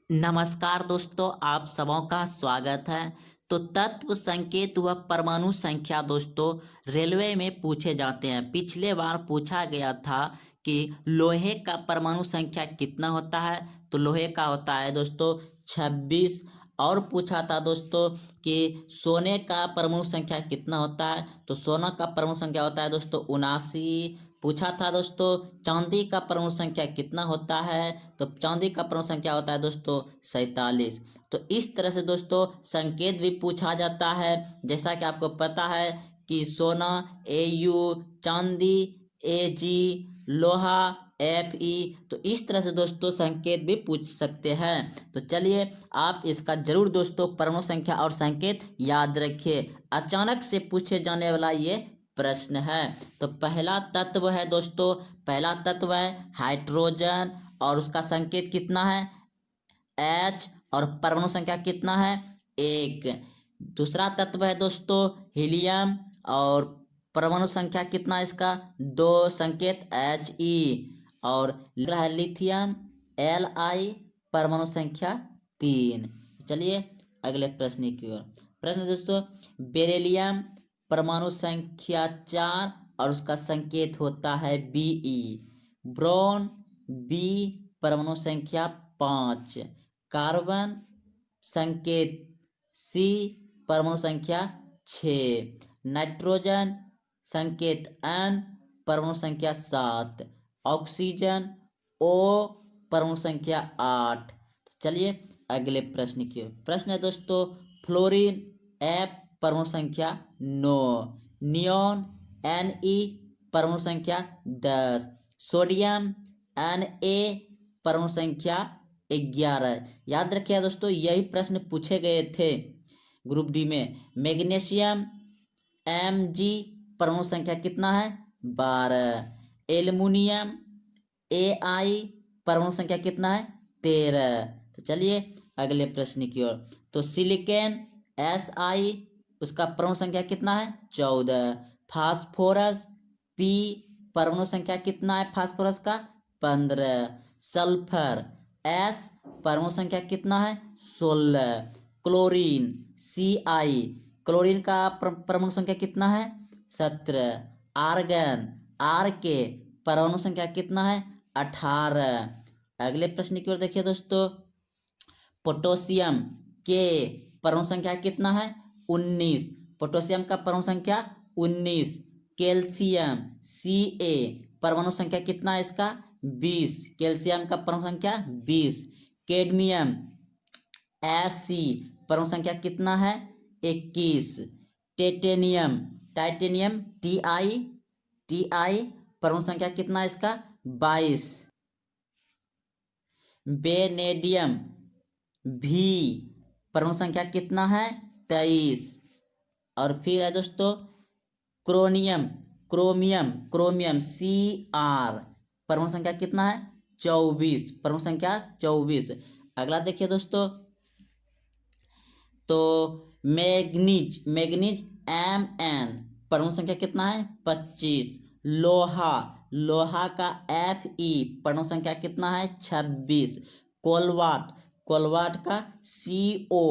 नमस्कार दोस्तों, आप सबों का स्वागत है। तो तत्व संकेत व परमाणु संख्या दोस्तों रेलवे में पूछे जाते हैं। पिछले बार पूछा गया था कि लोहे का परमाणु संख्या कितना होता है। तो लोहे का होता है दोस्तों 26। और पूछा था दोस्तों कि सोने का परमाणु संख्या कितना होता है। तो सोना का परमाणु संख्या होता है दोस्तों 79। पूछा था दोस्तों चांदी का परमाणु संख्या कितना होता है। तो चांदी का परमाणु संख्या होता है दोस्तों 47। तो इस तरह से दोस्तों संकेत भी पूछा जाता है। जैसा कि आपको पता है कि सोना AU, चांदी AG, लोहा FE। तो इस तरह से दोस्तों संकेत भी पूछ सकते हैं। तो चलिए आप इसका जरूर दोस्तों परमाणु संख्या और संकेत याद रखिए। अचानक से पूछे जाने वाला ये प्रश्न है। तो पहला तत्व है दोस्तों, पहला तत्व है हाइड्रोजन और उसका संकेत कितना है H और परमाणु संख्या कितना है 1। दूसरा तत्व है दोस्तों हीलियम और परमाणु संख्या कितना है इसका 2, संकेत He। और रहा है लिथियम Li, परमाणु संख्या 3। चलिए अगले प्रश्न की ओर। प्रश्न दोस्तों बेरिलियम परमाणु संख्या 4 और उसका संकेत होता है Be। ब्रोन B, परमाणु संख्या 5। कार्बन संकेत C, परमाणु संख्या 6। नाइट्रोजन संकेत N, परमाणु संख्या 7। ऑक्सीजन O, परमाणु संख्या 8। चलिए अगले प्रश्न की ओर। प्रश्न है दोस्तों फ्लोरीन F, परमाणु संख्या 9। नियोन Ne, परमाणु संख्या 10। सोडियम Na, परमाणु संख्या 11। याद रखिए दोस्तों यही प्रश्न पूछे गए थे ग्रुप डी में। मैग्नीशियम Mg, परमाणु संख्या कितना है 12। एल्युमिनियम Ai, परमाणु संख्या कितना है 13। तो चलिए अगले प्रश्न की ओर। तो सिलिकॉन Si, उसका परमाणु संख्या कितना है 14। फास्फोरस P, परमाणु संख्या कितना है फास्फोरस का 15। सल्फर S, परमाणु संख्या कितना है 16। क्लोरीन Ci, क्लोरीन का परमाणु संख्या कितना है 17। आर्गन Rk, परमाणु संख्या कितना है 18। अगले प्रश्न की ओर देखिए दोस्तों। पोटेशियम के परमाणु संख्या कितना है 19। पोटेशियम का परमाणु संख्या 19। कैल्शियम Ca, परमाणु संख्या कितना है इसका 20। कैल्शियम का परमाणु संख्या 20। कैडमियम Ag, परमाणु संख्या कितना है 21। टाइटेनियम टाइटेनियम Ti, परमाणु संख्या कितना है इसका 22। वेनेडियम V, परमाणु संख्या कितना है 23। और फिर है दोस्तों क्रोमियम Cr, परमाणु संख्या कितना है 24। परमाणु संख्या 24। अगला देखिए दोस्तों। तो मैग्नीज Mn, परमाणु संख्या कितना है 25। लोहा का Fe, परमाणु संख्या कितना है 26। कोलवाट का Co,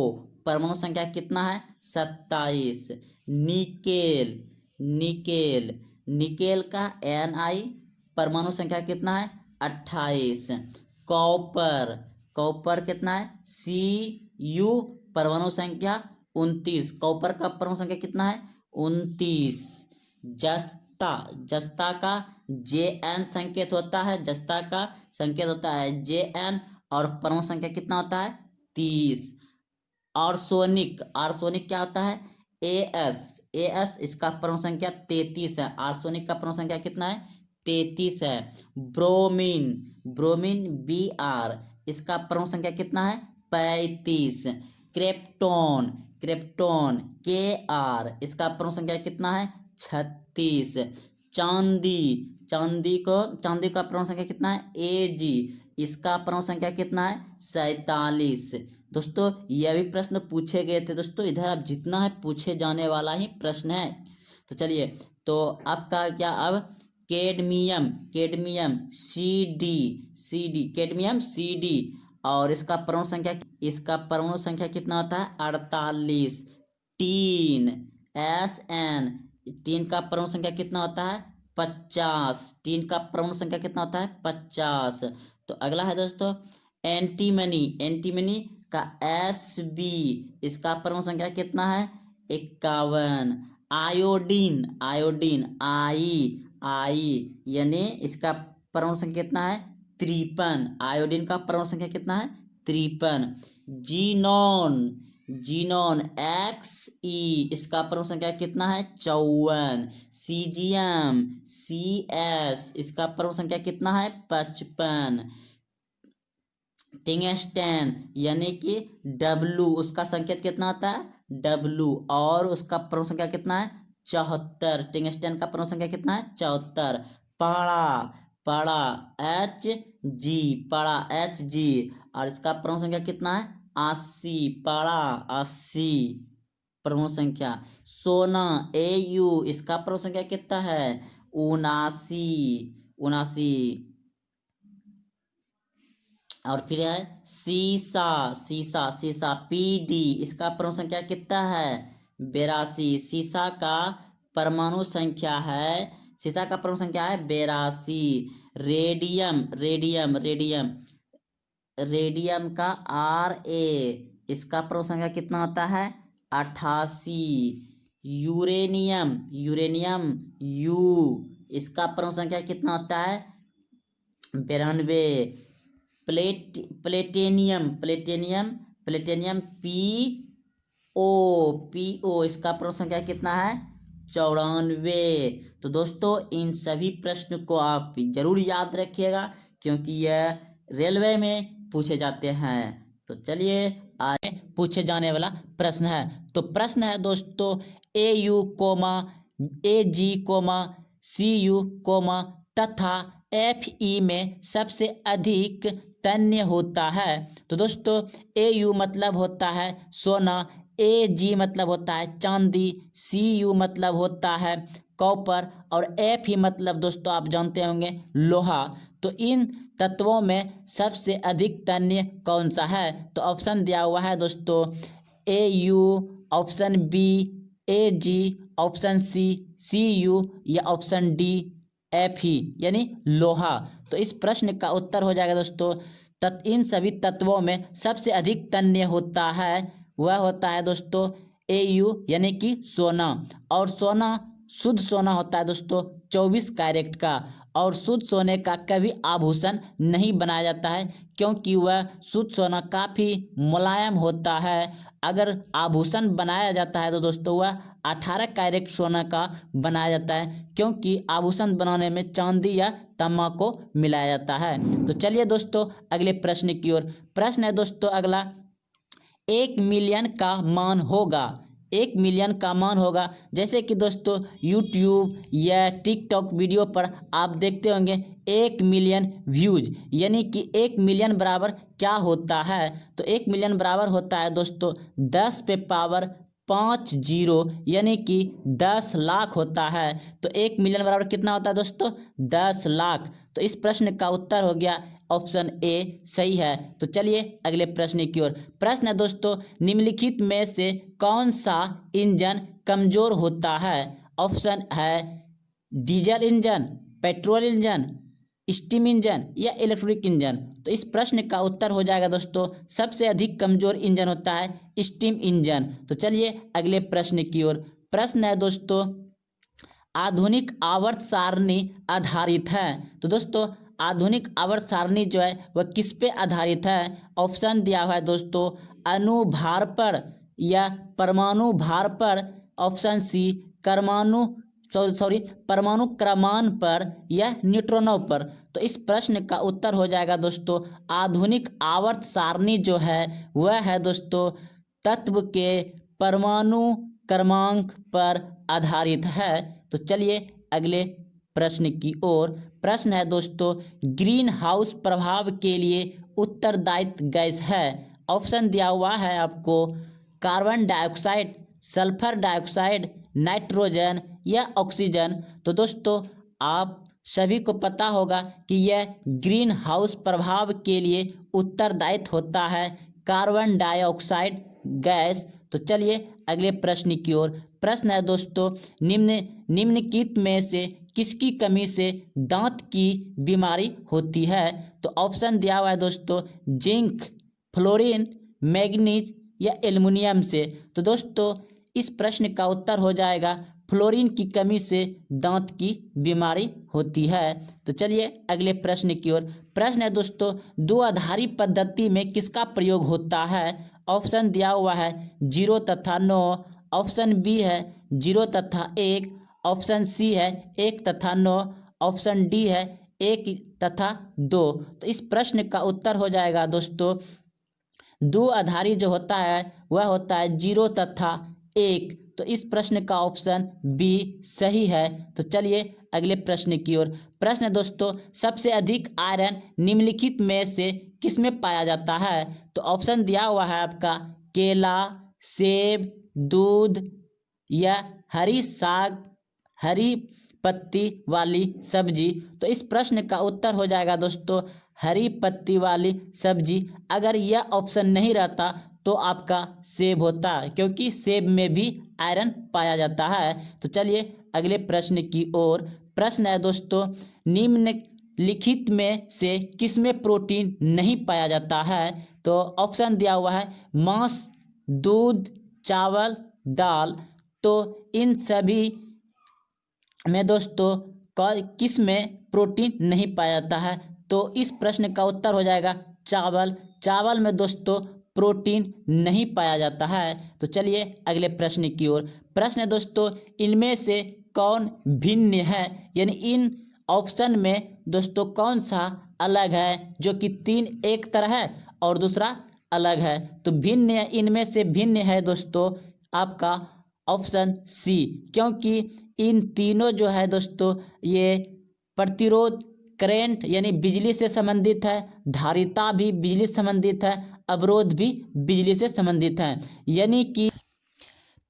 परमाणु संख्या कितना है 27। निकेल का Ni, परमाणु संख्या कितना है 28। कॉपर कितना है Cu, परमाणु संख्या 29। कॉपर का परमाणु संख्या कितना है 29। जस्ता का Jn संकेत होता है। जस्ता का संकेत होता है Jn और परमाणु संख्या कितना होता है 30। आर्सेनिक क्या होता है As, इसका परमाणु संख्या 33 है। आर्सेनिक का परमाणु संख्या कितना है 33 है। ब्रोमीन Br, इसका परमाणु संख्या कितना है 35। क्रिप्टोन Kr, इसका परमाणु संख्या कितना है 36। चांदी का परमाणु संख्या कितना है Ag, इसका परमाणु संख्या कितना है 47। दोस्तों यह भी प्रश्न पूछे गए थे दोस्तों। इधर अब जितना है पूछे जाने वाला ही प्रश्न है। तो चलिए तो आपका क्या अब कैडमियम Cd, कैडमियम Cd और इसका परमाणु संख्या कितना होता है 48। टीन SN, टीन का परमाणु संख्या कितना होता है 50। टीन का परमाणु संख्या कितना होता है 50। तो अगला है दोस्तों एंटीमनी। एंटीमनी का SB, इसका परमाणु संख्या कितना है 51। आयोडीन, आयोडीन आई यानी इसका परमाणु संख्या कितना है 53। आयोडीन का परमाणु संख्या कितना है 53। जीनोन, जीनोन XE, इसका परमाणु संख्या कितना है 54। सीजियम CS, इसका परमाणु संख्या कितना है 55। टिंगस्टन यानी कि W, उसका संकेत कितना आता है W, और उसका परमाणु संख्या कितना है 74। टिंगस्टन का परमाणु संख्या कितना है 74। पाड़ा, पाड़ा HG, पाड़ा HG, और इसका परमाणु संख्या कितना है 80। पाड़ा 80 परमाणु संख्या। सोना AU, इसका परमाणु संख्या कितना है 79। और फिर है सीसा, सीसा PD, इसका परमाणु संख्या कितना है 82। सीसा का परमाणु संख्या है, सीसा का परमाणु संख्या है 82। रेडियम, रेडियम का RA, इसका परमाणु संख्या कितना होता है 88। यूरेनियम, U, इसका परमाणु संख्या कितना होता है 92। प्लेटेनियम, PO, इसका परमाणु संख्या कितना है 94। तो दोस्तों इन सभी प्रश्न को आप जरूर याद रखिएगा क्योंकि यह रेलवे में पूछे जाते हैं। तो चलिए आगे पूछे जाने वाला प्रश्न है। तो प्रश्न है दोस्तों AU, AG, CU, तथा FE में सबसे अधिक तन्य होता है। तो दोस्तों AU मतलब होता है सोना, AG मतलब होता है चांदी, CU मतलब होता है कॉपर, और FE मतलब दोस्तों आप जानते होंगे लोहा। तो इन तत्वों में सबसे अधिक तन्य कौन सा है? तो ऑप्शन दिया हुआ है दोस्तों AU, option B AG, option C CU, या ऑप्शन D FE यानी लोहा। तो इस प्रश्न का उत्तर हो जाएगा दोस्तों इन सभी तत्वों में सबसे अधिक तन्य होता है वह होता है दोस्तों AU यानी कि सोना। और सोना शुद्ध सोना होता है दोस्तों 24 कैरेट का, और शुद्ध सोने का कभी आभूषण नहीं बनाया जाता है क्योंकि वह शुद्ध सोना काफ़ी मुलायम होता है। अगर आभूषण बनाया जाता है तो दोस्तों वह 18 कैरेट सोना का बनाया जाता है क्योंकि आभूषण बनाने में चांदी या तांबा को मिलाया जाता है। तो चलिए दोस्तों अगले प्रश्न की ओर। प्रश्न है दोस्तों अगला 1 मिलियन का मान होगा। 1 मिलियन का मान होगा जैसे कि दोस्तों यूट्यूब या टिकटॉक वीडियो पर आप देखते होंगे 1 मिलियन व्यूज, यानी कि 1 मिलियन बराबर क्या होता है? तो 1 मिलियन बराबर होता है दोस्तों 10 पे पावर 5 जीरो, यानी कि 10 लाख होता है। तो 1 मिलियन बराबर कितना होता है दोस्तों 10 लाख। तो इस प्रश्न का उत्तर हो गया ऑप्शन A सही है। तो चलिए अगले प्रश्न की ओर। प्रश्न है दोस्तों निम्नलिखित में से कौन सा इंजन कमजोर होता है? ऑप्शन है diesel engine, petrol engine, steam engine या इलेक्ट्रिक इंजन। तो इस प्रश्न का उत्तर हो जाएगा दोस्तों सबसे अधिक कमजोर इंजन होता है स्टीम इंजन। तो चलिए अगले प्रश्न की ओर। प्रश्न है दोस्तों आधुनिक आवर्त सारणी आधारित है। तो दोस्तों आधुनिक आवर्त सारणी जो है वह किस पे आधारित है? ऑप्शन दिया हुआ है दोस्तों अनुभार पर या परमाणु भार पर, ऑप्शन C परमाणु क्रमांक पर या न्यूट्रॉनों पर। तो इस प्रश्न का उत्तर हो जाएगा दोस्तों आधुनिक आवर्त सारणी जो है वह है दोस्तों तत्व के परमाणु क्रमांक पर आधारित है। तो चलिए अगले प्रश्न की ओर। प्रश्न है दोस्तों ग्रीन हाउस प्रभाव के लिए उत्तरदायित्व गैस है। ऑप्शन दिया हुआ है आपको carbon dioxide, sulphur dioxide, nitrogen या ऑक्सीजन। तो दोस्तों आप सभी को पता होगा कि यह ग्रीन हाउस प्रभाव के लिए उत्तरदायित्व होता है, कार्बन डाइऑक्साइड गैस। तो चलिए अगले प्रश्न की ओर। प्रश्न है दोस्तों, निम्नलिखित में से किसकी कमी से दांत की बीमारी होती है? तो ऑप्शन दिया हुआ है दोस्तों, जिंक, फ्लोरीन, मैग्नीज या एल्युमिनियम से। तो दोस्तों इस प्रश्न का उत्तर हो जाएगा फ्लोरीन की कमी से दांत की बीमारी होती है। तो चलिए अगले प्रश्न की ओर। प्रश्न है दोस्तों, द्विआधारी पद्धति में किसका प्रयोग होता है? ऑप्शन दिया हुआ है 0 तथा 9, ऑप्शन बी है 0 तथा 1, ऑप्शन सी है 1 तथा 9, ऑप्शन डी है 1 तथा 2। तो इस प्रश्न का उत्तर हो जाएगा दोस्तों, द्विआधारी जो होता है वह होता है 0 तथा 1। तो इस प्रश्न का ऑप्शन बी सही है। तो चलिए अगले प्रश्न की ओर। प्रश्न है दोस्तों, सबसे अधिक आयरन निम्नलिखित में से किसमें पाया जाता है? तो ऑप्शन दिया हुआ है आपका केला, सेब, दूध या हरी साग, हरी पत्ती वाली सब्जी। तो इस प्रश्न का उत्तर हो जाएगा दोस्तों हरी पत्ती वाली सब्जी। अगर यह ऑप्शन नहीं रहता तो आपका सेब होता, क्योंकि सेब में भी आयरन पाया जाता है। तो चलिए अगले प्रश्न की ओर। प्रश्न है दोस्तों, निम्नलिखित में से किसमें प्रोटीन नहीं पाया जाता है? तो ऑप्शन दिया हुआ है मांस, दूध, चावल, दाल। तो इन सभी में दोस्तों किस में प्रोटीन नहीं पाया जाता है? तो इस प्रश्न का उत्तर हो जाएगा चावल। चावल में दोस्तों प्रोटीन नहीं पाया जाता है। तो चलिए अगले प्रश्न की ओर। प्रश्न है दोस्तों, इनमें से कौन भिन्न है? यानी इन ऑप्शन में दोस्तों कौन सा अलग है, जो कि 3 एक तरह है और दूसरा अलग है? तो भिन्न है, इनमें से भिन्न है दोस्तों आपका ऑप्शन सी, क्योंकि इन तीनों जो है दोस्तों ये प्रतिरोध, करेंट यानी बिजली से संबंधित है, धारिता भी बिजली से संबंधित है, अवरोध भी बिजली से संबंधित है। यानी कि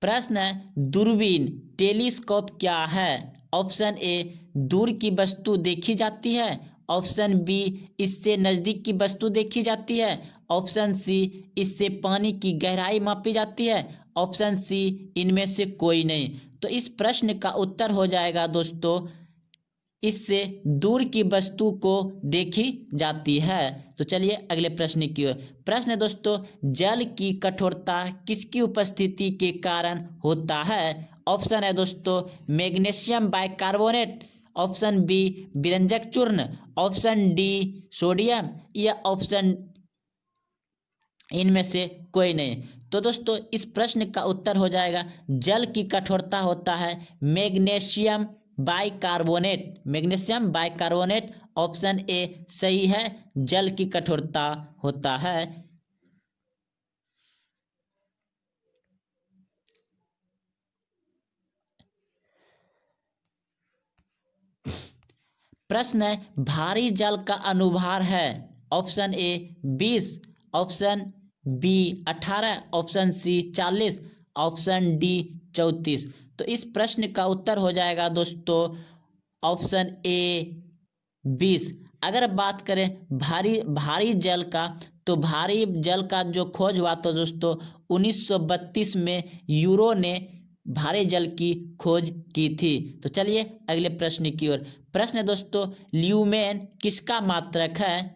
प्रश्न है, दूरबीन टेलीस्कोप क्या है? ऑप्शन ए दूर की वस्तु देखी जाती है, ऑप्शन बी इससे नज़दीक की वस्तु देखी जाती है, ऑप्शन सी इससे पानी की गहराई मापी जाती है, ऑप्शन सी इनमें से कोई नहीं। तो इस प्रश्न का उत्तर हो जाएगा दोस्तों इससे दूर की वस्तु को देखी जाती है। तो चलिए अगले प्रश्न की ओर। प्रश्न है दोस्तों, जल की कठोरता किसकी उपस्थिति के कारण होता है? ऑप्शन है दोस्तों मैग्नीशियम बाइकार्बोनेट, ऑप्शन बी विरंजक चूर्ण, ऑप्शन डी सोडियम या ऑप्शन इनमें से कोई नहीं। तो दोस्तों इस प्रश्न का उत्तर हो जाएगा जल की कठोरता होता है magnesium bicarbonate. Magnesium bicarbonate option A सही है, जल की कठोरता होता है। प्रश्न है, भारी जल का अनुभार है? Option A 20, option B 18, option C 40, option D 34। तो इस प्रश्न का उत्तर हो जाएगा दोस्तों ऑप्शन ए 20। अगर बात करें भारी जल का, तो भारी जल का जो खोज हुआ था दोस्तों 1932 में यूरो ने भारी जल की खोज की थी। तो चलिए अगले प्रश्न की ओर। प्रश्न है दोस्तों, ल्यूमेन किसका मात्रक है?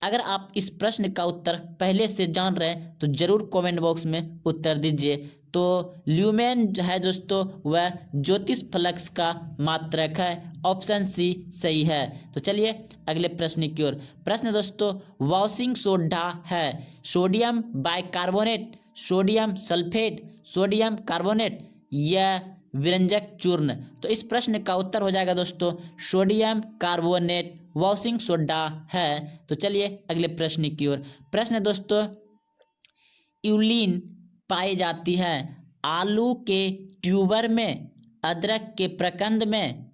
अगर आप इस प्रश्न का उत्तर पहले से जान रहे हैं तो जरूर कमेंट बॉक्स में उत्तर दीजिए। तो ल्यूमेन जो है दोस्तों वह ज्योतिष फ्लक्स का मात्रक है, ऑप्शन सी सही है। तो चलिए अगले प्रश्न की ओर। प्रश्न दोस्तों, वॉशिंग सोडा है sodium bicarbonate, sodium sulphate, sodium carbonate या विरंजक चूर्ण? तो इस प्रश्न का उत्तर हो जाएगा दोस्तों सोडियम कार्बोनेट वॉशिंग सोडा है। तो चलिए अगले प्रश्न की ओर। प्रश्न दोस्तों, यूलिन पाई जाती है आलू के ट्यूबर में, अदरक के प्रकंद में,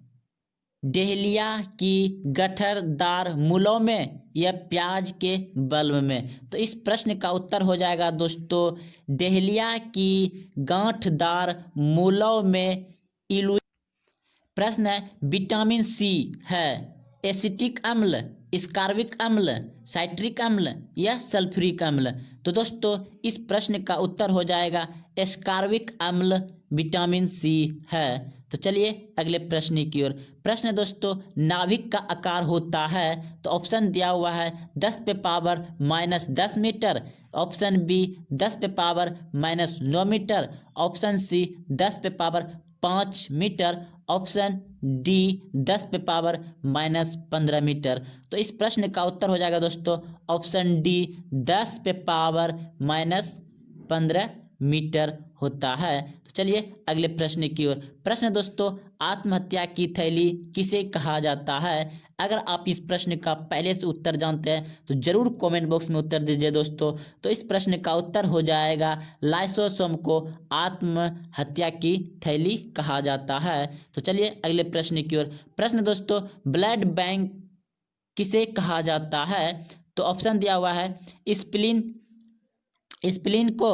डहेलिया की गठरदार मूलों में या प्याज के बल्ब में? तो इस प्रश्न का उत्तर हो जाएगा दोस्तों डहेलिया की गांठदार मूलों में प्रश्न है विटामिन सी है एसिटिक अम्ल, स्कार्बिक अम्ल, साइट्रिक अम्ल या सल्फ्यूरिक अम्ल। तो दोस्तों इस प्रश्न का उत्तर हो जाएगा स्कार्बिक अम्ल विटामिन सी है। तो चलिए अगले प्रश्न की ओर। प्रश्न दोस्तों नाभिक का आकार होता है, तो ऑप्शन दिया हुआ है 10 पे पावर -10 मीटर, ऑप्शन बी 10 पे पावर -9 मीटर, ऑप्शन सी 10 पे पावर 5 मीटर, ऑप्शन डी 10 पे पावर -15 मीटर। तो इस प्रश्न का उत्तर हो जाएगा दोस्तों ऑप्शन डी 10 पे पावर -15 मीटर होता है। तो चलिए अगले प्रश्न की ओर। प्रश्न दोस्तों आत्महत्या की थैली किसे कहा जाता है? अगर आप इस प्रश्न का पहले से उत्तर जानते हैं तो जरूर कमेंट बॉक्स में उत्तर दीजिए दोस्तों। तो इस प्रश्न का उत्तर हो जाएगा लाइसोसोम को आत्महत्या की थैली कहा जाता है। तो चलिए अगले प्रश्न की ओर। प्रश्न दोस्तों ब्लड बैंक किसे कहा जाता है? तो ऑप्शन दिया हुआ है स्प्लीन को,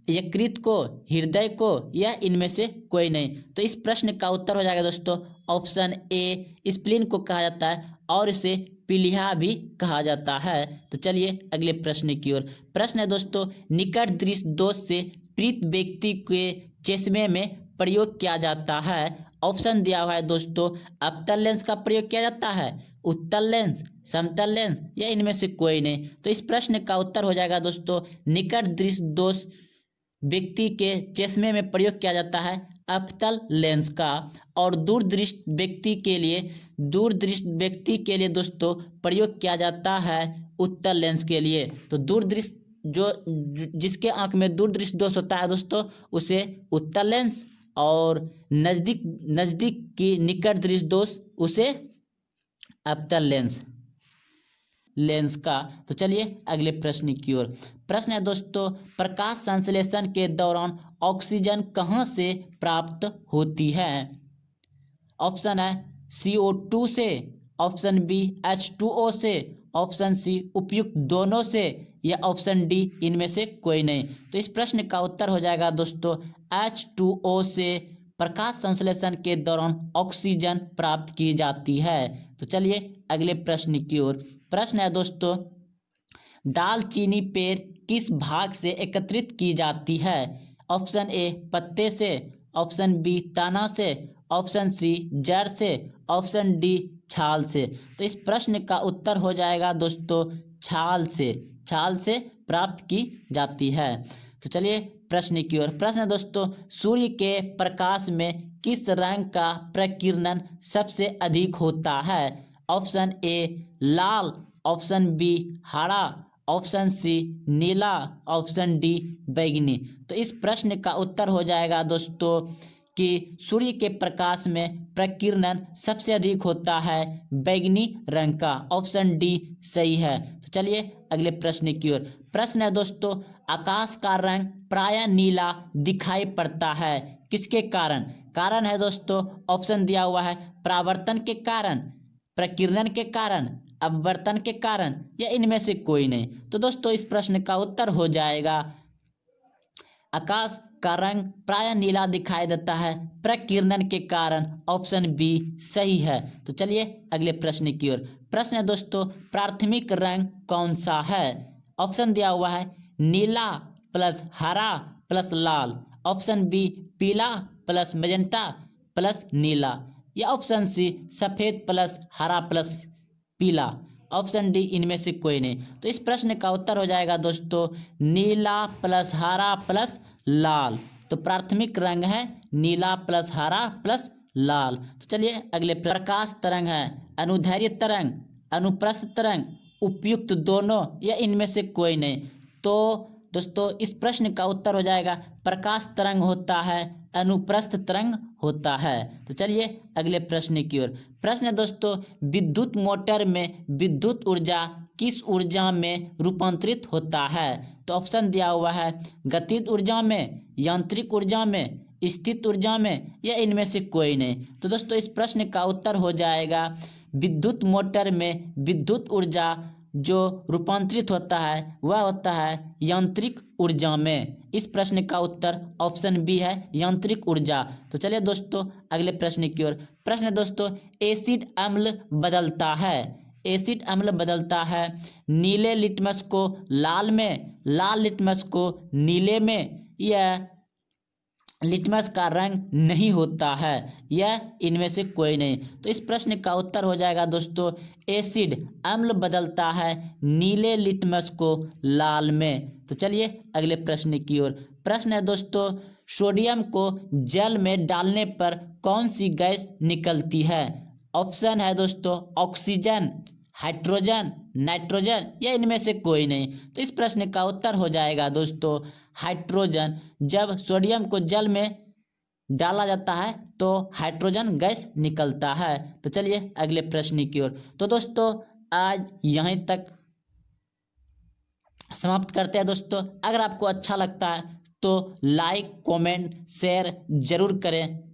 यकृत को, हृदय को या इनमें से कोई नहीं। तो इस प्रश्न का उत्तर हो जाएगा दोस्तों ऑप्शन ए स्प्लीन को कहा जाता है और इसे पीलिया भी कहा जाता है। तो चलिए अगले प्रश्न की ओर। प्रश्न है दोस्तों निकट दृष्टि दोष से पीड़ित व्यक्ति के चश्मे में प्रयोग किया जाता है। ऑप्शन दिया हुआ है दोस्तों अवतल लेंस का प्रयोग किया जाता है, उत्तल लेंस, समतल लेंस या इनमें से कोई नहीं। तो इस प्रश्न का उत्तर हो जाएगा दोस्तों निकट दृष्टि दोष व्यक्ति के चश्मे में प्रयोग किया जाता है अवतल लेंस का, और दूरदृष्ट व्यक्ति के लिए दोस्तों प्रयोग किया जाता है उत्तल लेंस के लिए। तो दूरदृष्ट जिसके आंख में दूरदृष्टि दोष होता है दोस्तों उसे उत्तल लेंस, और नजदीक की निकट दृष्टि दोष उसे अवतल लेंस का। तो चलिए अगले प्रश्न की ओर। प्रश्न है दोस्तों प्रकाश संश्लेषण के दौरान ऑक्सीजन कहाँ से प्राप्त होती है? ऑप्शन है CO2 से, ऑप्शन बी H2O से, ऑप्शन सी उपयुक्त दोनों से या ऑप्शन डी इनमें से कोई नहीं। तो इस प्रश्न का उत्तर हो जाएगा दोस्तों H2O से प्रकाश संश्लेषण के दौरान ऑक्सीजन प्राप्त की जाती है। तो चलिए अगले प्रश्न की ओर। प्रश्न है दोस्तों दालचीनी पेड़ किस भाग से एकत्रित की जाती है? ऑप्शन ए पत्ते से, ऑप्शन बी तना से, ऑप्शन सी जड़ से, ऑप्शन डी छाल से। तो इस प्रश्न का उत्तर हो जाएगा दोस्तों छाल से प्राप्त की जाती है। तो चलिए प्रश्न की ओर। प्रश्न है दोस्तों सूर्य के प्रकाश में किस रंग का प्रकीर्णन सबसे अधिक होता है? ऑप्शन ए लाल, ऑप्शन बी हरा, ऑप्शन सी नीला, ऑप्शन डी बैंगनी। तो इस प्रश्न का उत्तर हो जाएगा दोस्तों कि सूर्य के प्रकाश में प्रकीर्णन सबसे अधिक होता है बैंगनी रंग का, ऑप्शन डी सही है। तो चलिए अगले प्रश्न की ओर। प्रश्न है दोस्तों आकाश का रंग प्रायः नीला दिखाई पड़ता है किसके कारण? कारण है दोस्तों ऑप्शन दिया हुआ है परावर्तन के कारण, प्रकीर्णन के कारण, अपवर्तन के कारण या इनमें से कोई नहीं। तो दोस्तों इस प्रश्न का उत्तर हो जाएगा आकाश का रंग प्रायः नीला दिखाई देता है प्रकीर्णन के कारण, ऑप्शन बी सही है। तो चलिए अगले प्रश्न की ओर। प्रश्न है दोस्तों प्राथमिक रंग कौन सा है? ऑप्शन दिया हुआ है नीला प्लस हरा प्लस लाल, ऑप्शन बी पीला प्लस मैजेंटा प्लस नीला या ऑप्शन सी सफ़ेद प्लस हरा प्लस पीला, ऑप्शन डी इनमें से कोई नहीं। तो इस प्रश्न का उत्तर हो जाएगा दोस्तों नीला प्लस हरा प्लस लाल। तो प्राथमिक रंग है नीला प्लस हरा प्लस लाल। तो चलिए अगले प्रकाश तरंग है अनुदैर्घ्य तरंग, अनुप्रस्थ तरंग, उपयुक्त दोनों या इनमें से कोई नहीं। तो दोस्तों इस प्रश्न का उत्तर हो जाएगा प्रकाश तरंग होता है अनुप्रस्थ तरंग होता है। तो चलिए अगले प्रश्न की ओर। प्रश्न है दोस्तों विद्युत मोटर में विद्युत ऊर्जा किस ऊर्जा में रूपांतरित होता है? तो ऑप्शन दिया हुआ है गतिज ऊर्जा में, यांत्रिक ऊर्जा में, स्थित ऊर्जा में या इनमें से कोई नहीं। तो दोस्तों इस प्रश्न का उत्तर हो जाएगा विद्युत मोटर में विद्युत ऊर्जा जो रूपांतरित होता है वह होता है यांत्रिक ऊर्जा में। इस प्रश्न का उत्तर ऑप्शन बी है, यांत्रिक ऊर्जा। तो चलिए दोस्तों अगले प्रश्न की ओर। प्रश्न दोस्तों, एसिड अम्ल बदलता है, एसिड अम्ल बदलता है नीले लिटमस को लाल में, लाल लिटमस को नीले में, यह लिटमस का रंग नहीं होता है, यह इनमें से कोई नहीं। तो इस प्रश्न का उत्तर हो जाएगा दोस्तों, एसिड अम्ल बदलता है नीले लिटमस को लाल में। तो चलिए अगले प्रश्न की ओर। प्रश्न है दोस्तों, सोडियम को जल में डालने पर कौन सी गैस निकलती है? ऑप्शन है दोस्तों, ऑक्सीजन, हाइड्रोजन, नाइट्रोजन, या इनमें से कोई नहीं। तो इस प्रश्न का उत्तर हो जाएगा दोस्तों हाइड्रोजन। जब सोडियम को जल में डाला जाता है तो हाइड्रोजन गैस निकलता है। तो चलिए अगले प्रश्न की ओर। तो दोस्तों आज यहीं तक समाप्त करते हैं दोस्तों। अगर आपको अच्छा लगता है तो लाइक, कमेंट, शेयर जरूर करें।